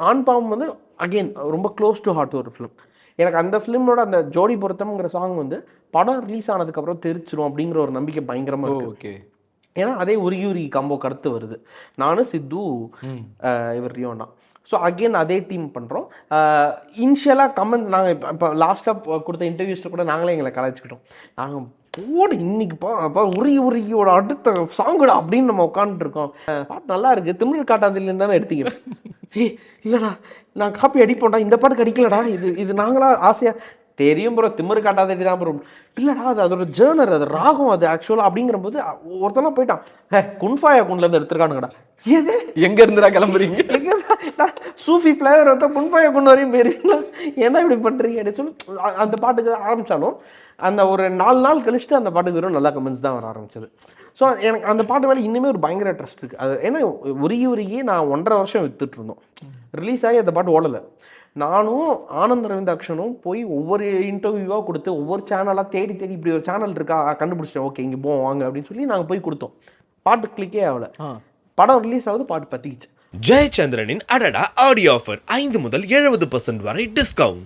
ஆண் பாவம் வந்து அகெயின் ரொம்ப க்ளோஸ் டு ஹார்ட் ஒரு ஃபிலிம். எனக்கு அந்த ஃபிலிமோட அந்த ஜோடி பொருத்தம்ங்கிற சாங் வந்து படம் ரிலீஸ் ஆனதுக்கப்புறம் தெரிச்சிரும் அப்படிங்கிற ஒரு நம்பிக்கை பயங்கரமாக இருக்கு. ஓகே. ஏன்னா அதே உருகி உருகி காம்போ அடுத்து வருது. நானும் சித்து இவர் ரியோனா. ஸோ அகெயின் அதே டீம் பண்ணுறோம். இனிஷியலாக கமெண்ட் நாங்கள் இப்போ லாஸ்ட்டாக கொடுத்த இன்டர்வியூஸில் கூட நாங்களே எங்களை கலாய்ச்சிக்கிட்டோம். நாங்கள் போடு இன்னைக்குப்பா உருகி உருகியோட அடுத்த சாங்குடா அப்படின்னு நம்ம உட்காந்துருக்கோம். பாட்டு நல்லா இருக்கு, திமிழ் காட்டாதிலேருந்து தானே எடுத்தீங்க. இல்லைடா நான் காப்பி அடிப்போம்டா, இந்த பாட்டுக்கு அடிக்கலடா, இது நாங்களா ஆசையாக தெரியும் ப்ரோ, திமிரு காட்டாதடி தான் ப்ரோ. இல்லைடா அது அதோட ஜேர்னர், அது ராகம், அது ஆக்சுவலாக அப்படிங்கிறபோது ஒருத்தனா போயிட்டான், குன்ஃபாயா குன்லேருந்து எடுத்துருக்கானுங்கடா. எது எங்க இருந்துடா கிளம்புறீங்க? சூஃபி ஃப்ளேவர் வந்து குன்ஃபாயா குன் வரையும் போயிருக்கீங்களா, என்ன இப்படி பண்ணுறீங்க அப்படின்னு சொல்லி அந்த பாட்டுக்கு ஆரம்பித்தாலும் அந்த ஒரு 4 நாள் கழிச்சுட்டு அந்த பாட்டுக்கு வெறும் நல்ல கமெண்ட்ஸ் தான் வர ஆரம்பிச்சது. ஸோ எனக்கு அந்த பாட்டு மேலே இன்னுமே ஒரு பயங்கர ட்ரஸ்ட் இருக்குது. அது ஏன்னா உருகி நான் 1.5 வருஷம் வித்துட்டு இருந்தோம். ரிலீஸ் ஆகி அந்த பாட்டு ஓடலை. நானும் ஆனந்த் ரவீந்தாக்ஷனும் போய் ஒவ்வொரு இன்டர்வியூவாக கொடுத்து ஒவ்வொரு சேனலாக தேடி இப்படி ஒரு சேனல் இருக்கா கண்டுபிடிச்சிட்டேன், ஓகே இங்கே போவோம் வாங்க அப்படின்னு சொல்லி நாங்கள் போய் கொடுத்தோம். பாட்டு கிளிக்கே ஆகலை. படம் ரிலீஸ் ஆகுது, பாட்டு பத்திக்கிச்சு. ஜெயச்சந்திரனின் அடடா ஆடியோ ஆஃபர் 5 முதல் 70% வரை டிஸ்கவுண்ட்.